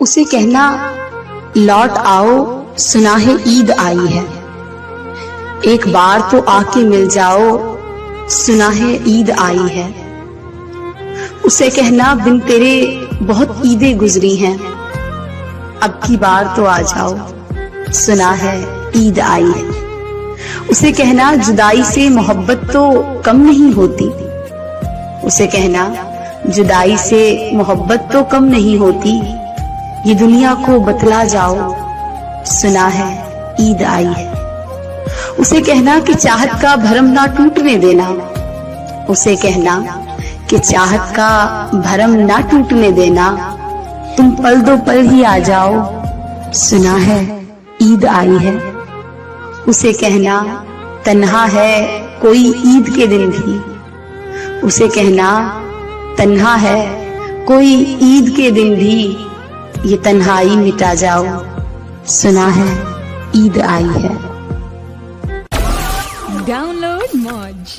उसे कहना लौट आओ, सुना है ईद आई है। एक बार तो आके मिल जाओ, सुना है ईद आई है। उसे कहना बिन तेरे बहुत ईदें गुजरी हैं, अब की बार तो आ जाओ, सुना है ईद आई है। उसे कहना जुदाई से मोहब्बत तो कम नहीं होती। उसे कहना जुदाई से मोहब्बत तो कम नहीं होती, ये दुनिया को बतला जाओ, सुना है ईद आई है। उसे कहना कि चाहत का भरम ना टूटने देना। उसे कहना कि चाहत का भरम ना टूटने देना, तुम पल दो पल ही आ जाओ, सुना है ईद आई है। उसे कहना तन्हा है कोई ईद के दिन भी। उसे कहना तन्हा है कोई ईद के दिन भी, ये तन्हाई मिटा जाओ, सुना है ईद आई है। Download Moj.